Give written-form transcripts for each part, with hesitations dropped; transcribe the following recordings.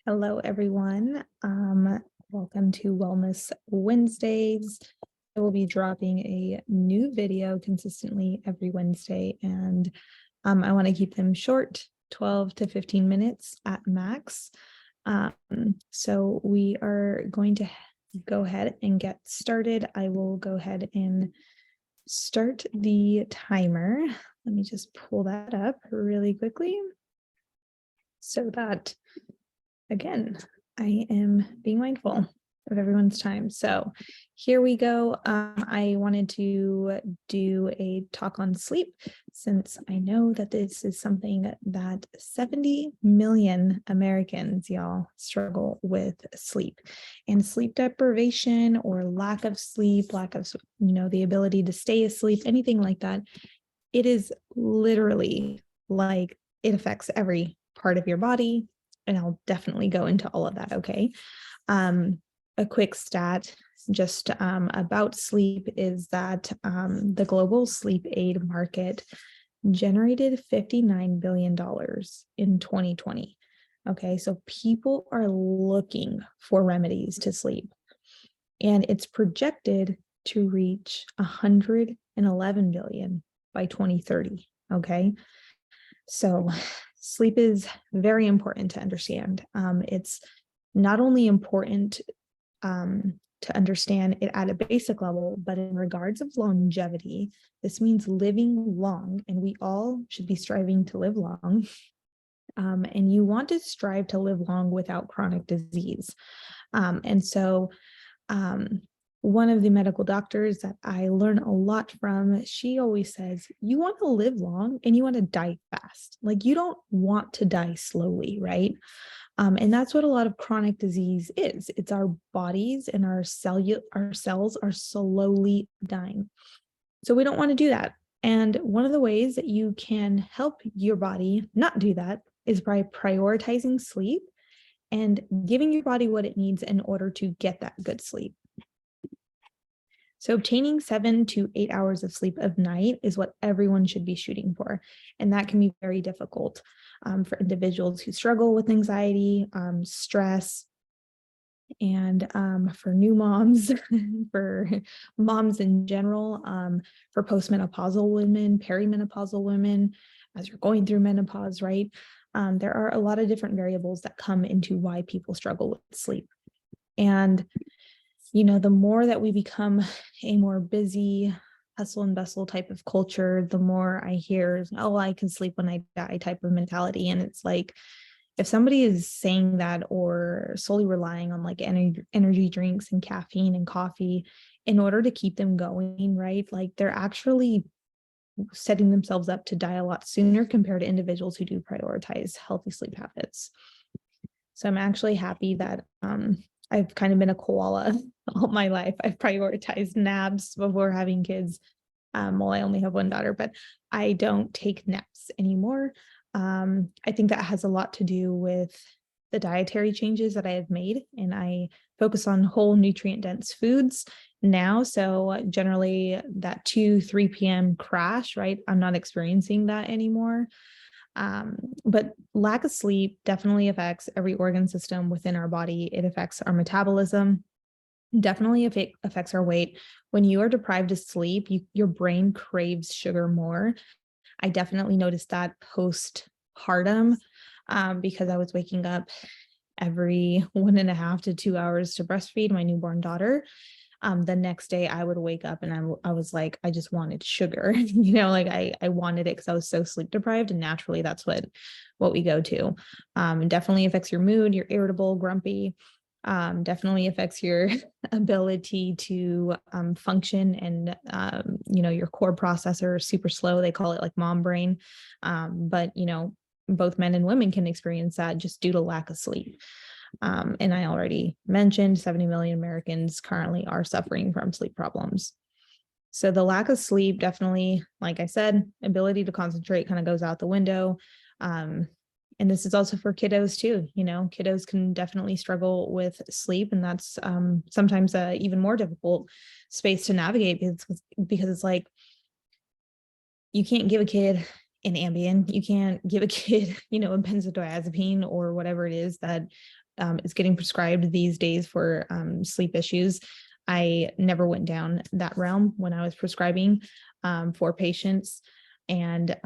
Hello, everyone. Welcome to Wellness Wednesdays. I will be dropping a new video consistently every Wednesday, and I want to keep them short, 12 to 15 minutes at max. So we are going to go ahead and get started. I will go ahead and start the timer. Let me just pull that up really quickly so that, again, I am being mindful of everyone's time. So here we go. I wanted to do a talk on sleep, since I know that this is something that 70 million Americans, y'all, struggle with sleep. And sleep deprivation or lack of sleep, lack of, the ability to stay asleep, anything like that, it is literally like it affects every part of your body. And I'll definitely go into all of that, okay? A quick stat just about sleep is that the global sleep aid market generated $59 billion in 2020. Okay, so people are looking for remedies to sleep. And it's projected to reach 111 billion by 2030, okay? So sleep is very important to understand. It's not only important to understand it at a basic level, but in regards of longevity, this means living long, and we all should be striving to live long. And you want to strive to live long without chronic disease. And so one of the medical doctors that I learn a lot from, she always says, you want to live long and you want to die fast. Like, you don't want to die slowly, right? And that's what a lot of chronic disease is. It's our bodies and our cells are slowly dying. So we don't want to do that. And one of the ways that you can help your body not do that is by prioritizing sleep and giving your body what it needs in order to get that good sleep. So obtaining 7 to 8 hours of sleep a night is what everyone should be shooting for. And that can be very difficult for individuals who struggle with anxiety, stress, and for new moms, for moms in general, for postmenopausal women, perimenopausal women, as you're going through menopause, right? There are a lot of different variables that come into why people struggle with sleep. And the more that we become a more busy, hustle and bustle type of culture, the more I hear, oh, I can sleep when I die type of mentality. And it's like, if somebody is saying that or solely relying on like energy drinks and caffeine and coffee in order to keep them going, right? Like, they're actually setting themselves up to die a lot sooner compared to individuals who do prioritize healthy sleep habits. So I'm actually happy that I've kind of been a koala all my life. I've prioritized naps before having kids. Well, I only have one daughter, but I don't take naps anymore. I think that has a lot to do with the dietary changes that I have made, and I focus on whole nutrient-dense foods now. So generally that 2-3 p.m. crash, right? I'm not experiencing that anymore. But lack of sleep definitely affects every organ system within our body. It affects our metabolism. Definitely it affects our weight. When you are deprived of sleep, your brain craves sugar more. I definitely noticed that postpartum because I was waking up every 1.5 to 2 hours to breastfeed my newborn daughter. The next day I would wake up and I was like, I just wanted sugar, like I wanted it because I was so sleep deprived, and naturally that's what we go to. It definitely affects your mood. You're irritable, grumpy. Definitely affects your ability to function, and your core processor is super slow. They call it like mom brain. But both men and women can experience that just due to lack of sleep. And I already mentioned 70 million Americans currently are suffering from sleep problems. So the lack of sleep, definitely, like I said, ability to concentrate kind of goes out the window. And this is also for kiddos too. Kiddos can definitely struggle with sleep, and that's sometimes a even more difficult space to navigate because it's like, you can't give a kid an Ambien. You can't give a kid, a benzodiazepine or whatever it is that is getting prescribed these days for sleep issues. I never went down that realm when I was prescribing for patients. And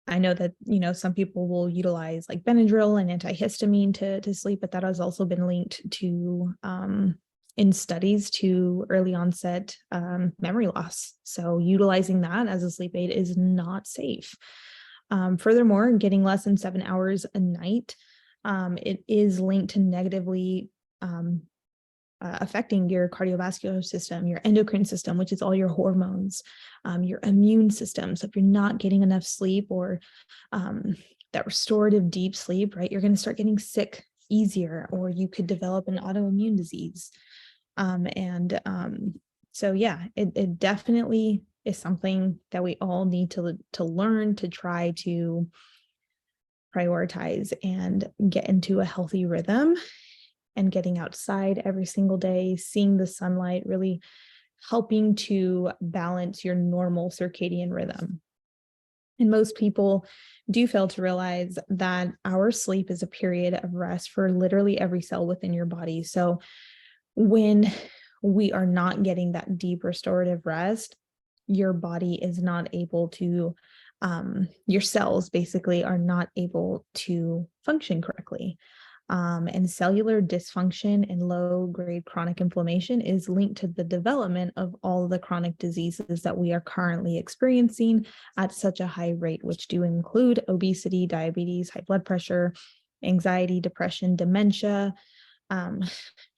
I know that, some people will utilize like Benadryl and antihistamine to sleep, but that has also been linked to in studies to early onset memory loss. So utilizing that as a sleep aid is not safe. Furthermore, getting less than 7 hours a night, it is linked to negatively affecting your cardiovascular system, your endocrine system, which is all your hormones, your immune system. So if you're not getting enough sleep or that restorative deep sleep, right, you're going to start getting sick easier, or you could develop an autoimmune disease. So yeah, it definitely is something that we all need to learn to try to prioritize and get into a healthy rhythm. And getting outside every single day, seeing the sunlight, really helping to balance your normal circadian rhythm. And most people do fail to realize that our sleep is a period of rest for literally every cell within your body. So when we are not getting that deep restorative rest, your body is not able to, your cells basically are not able to function correctly. And cellular dysfunction and low-grade chronic inflammation is linked to the development of all of the chronic diseases that we are currently experiencing at such a high rate, which do include obesity, diabetes, high blood pressure, anxiety, depression, dementia.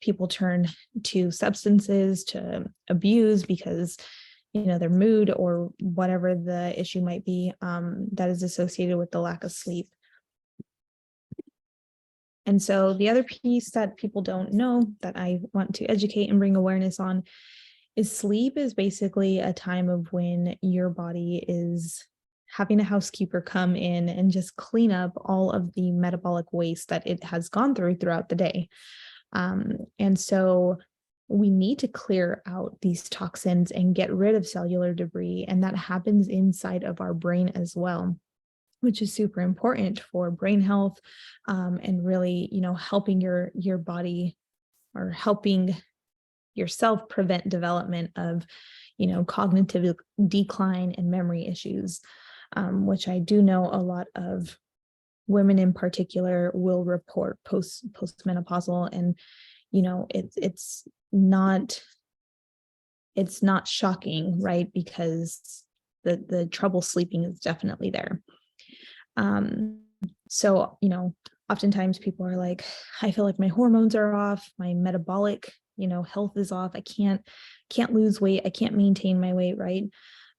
People turn to substances to abuse because their mood or whatever the issue might be that is associated with the lack of sleep. And so the other piece that people don't know that I want to educate and bring awareness on is sleep is basically a time of when your body is having a housekeeper come in and just clean up all of the metabolic waste that it has gone throughout the day. And so we need to clear out these toxins and get rid of cellular debris. And that happens inside of our brain as well, which is super important for brain health, and really, helping your body or helping yourself prevent development of, cognitive decline and memory issues, which I do know a lot of women in particular will report postmenopausal, and it's not shocking, right? Because the trouble sleeping is definitely there. So, oftentimes people are like, I feel like my hormones are off, my metabolic, health is off. I can't lose weight. I can't maintain my weight, right?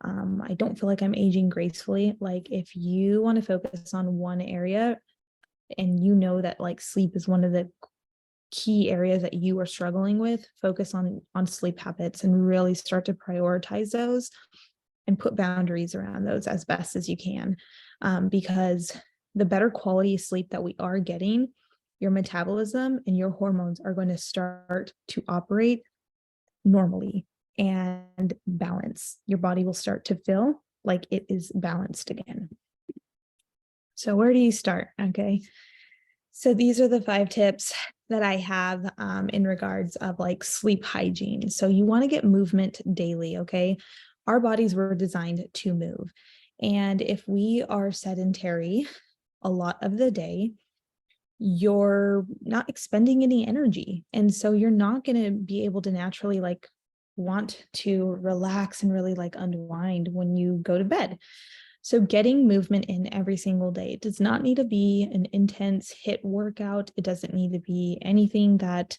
I don't feel like I'm aging gracefully. Like, if you want to focus on one area and that like sleep is one of the key areas that you are struggling with, focus on sleep habits and really start to prioritize those and put boundaries around those as best as you can. Because the better quality sleep that we are getting, your metabolism and your hormones are going to start to operate normally and balance. Your body will start to feel like it is balanced again. So where do you start? Okay. So these are the 5 tips that I have in regards of like sleep hygiene. So you want to get movement daily. Okay. Our bodies were designed to move. And if we are sedentary a lot of the day, you're not expending any energy. And so you're not going to be able to naturally like want to relax and really like unwind when you go to bed. So getting movement in every single day. It does not need to be an intense HIIT workout. It doesn't need to be anything that,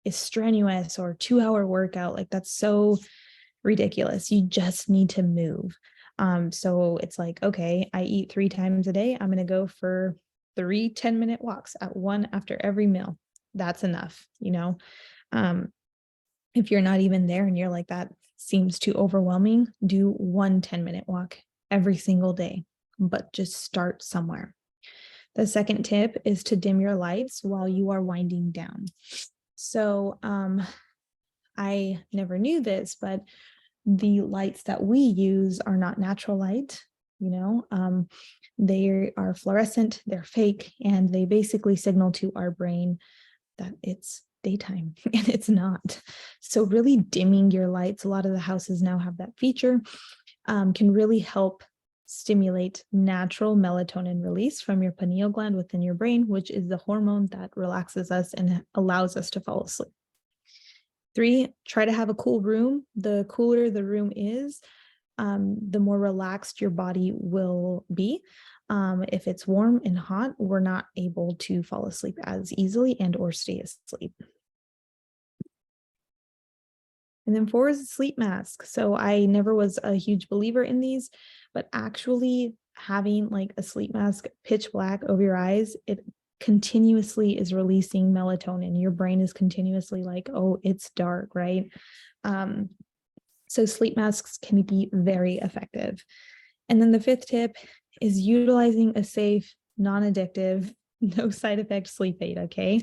is strenuous or 2-hour workout. Like, that's so ridiculous. You just need to move. So it's like, okay, I eat 3 times a day. I'm going to go for 3 10-minute walks at one after every meal. That's enough. If you're not even there and you're like, that seems too overwhelming, do 1 10-minute walk every single day, but just start somewhere. The second tip is to dim your lights while you are winding down. So I never knew this, but the lights that we use are not natural light. They are fluorescent, they're fake, and they basically signal to our brain that it's daytime and it's not. So really dimming your lights, a lot of the houses now have that feature, can really help stimulate natural melatonin release from your pineal gland within your brain, which is the hormone that relaxes us and allows us to fall asleep. 3, try to have a cool room. The cooler the room is, the more relaxed your body will be. If it's warm and hot, we're not able to fall asleep as easily and or stay asleep. And then 4 is a sleep mask. So I never was a huge believer in these, but actually having like a sleep mask pitch black over your eyes, it continuously is releasing melatonin. Your brain is continuously like, oh, it's dark, right? So sleep masks can be very effective. And then the 5th tip is utilizing a safe, non-addictive, no side effect sleep aid, okay?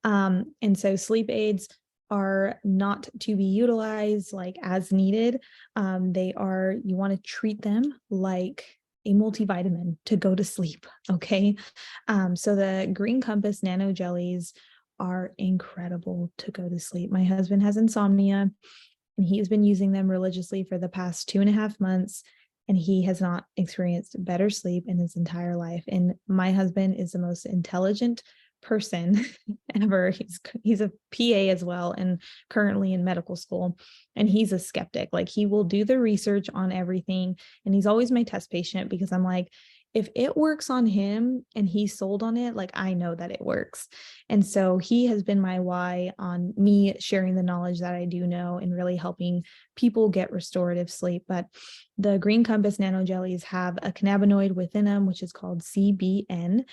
And so sleep aids are not to be utilized like as needed. You want to treat them like a multivitamin to go to sleep, okay? So the Green Compass Nano Jellies are incredible to go to sleep. My husband has insomnia, and he has been using them religiously for the past 2.5 months, and he has not experienced better sleep in his entire life. And my husband is the most intelligent person ever. He's a PA as well, and currently in medical school, and he's a skeptic. Like, he will do the research on everything, and he's always my test patient because I'm like, if it works on him and he's sold on it, like, I know that it works. And so he has been my why on me sharing the knowledge that I do know and really helping people get restorative sleep. But the Green Compass Nano Jellies have a cannabinoid within them, which is called CBN.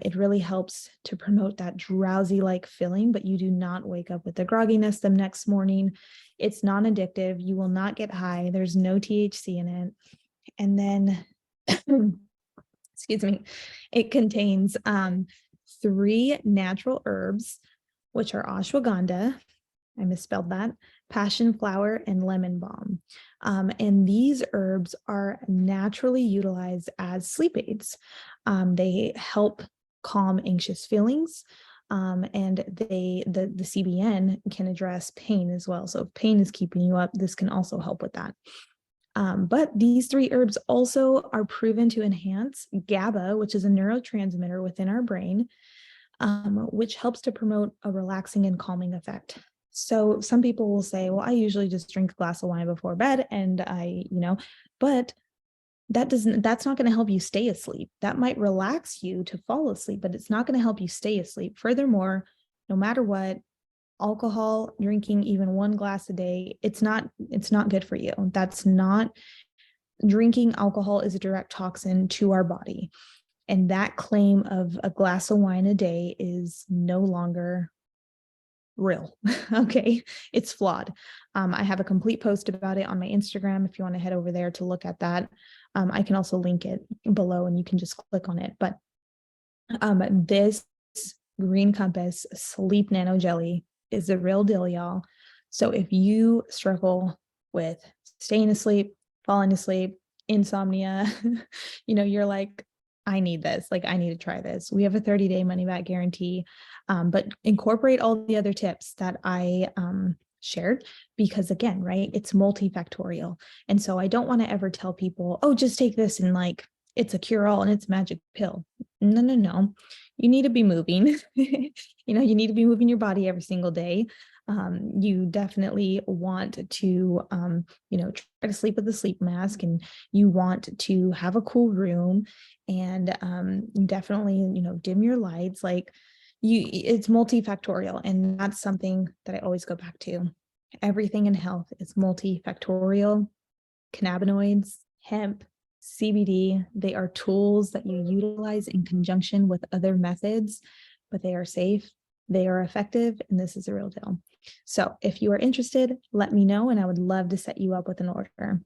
It really helps to promote that drowsy-like feeling, but you do not wake up with the grogginess the next morning. It's non-addictive. You will not get high. There's no THC in it. And then excuse me, it contains 3 natural herbs, which are ashwagandha, I misspelled that, passion flower, and lemon balm. And these herbs are naturally utilized as sleep aids. They help calm anxious feelings, and the CBN can address pain as well. So if pain is keeping you up, this can also help with that. But these 3 herbs also are proven to enhance GABA, which is a neurotransmitter within our brain, which helps to promote a relaxing and calming effect. So some people will say, well, I usually just drink a glass of wine before bed, and but that's not going to help you stay asleep. That might relax you to fall asleep, but it's not going to help you stay asleep. Furthermore, no matter what, alcohol, drinking even 1 glass a day, it's not good for you. Drinking alcohol is a direct toxin to our body. And that claim of a glass of wine a day is no longer real. Okay. It's flawed. I have a complete post about it on my Instagram if you want to head over there to look at that. I can also link it below and you can just click on it. But this Green Compass Sleep Nano Jelly is the real deal, y'all. So if you struggle with staying asleep, falling asleep, insomnia, you're like, I need this. Like, I need to try this. We have a 30-day money back guarantee, but incorporate all the other tips that I shared, because again, right, it's multifactorial. And so I don't want to ever tell people, oh, just take this and like, it's a cure-all and it's a magic pill. No. You need to be moving. You need to be moving your body every single day. You definitely want to, try to sleep with a sleep mask, and you want to have a cool room, and definitely, dim your lights. Like, it's multifactorial, and that's something that I always go back to. Everything in health is multifactorial. Cannabinoids, hemp, CBD, they are tools that you utilize in conjunction with other methods, but they are safe, they are effective, and this is a real deal. So if you are interested, let me know, and I would love to set you up with an order.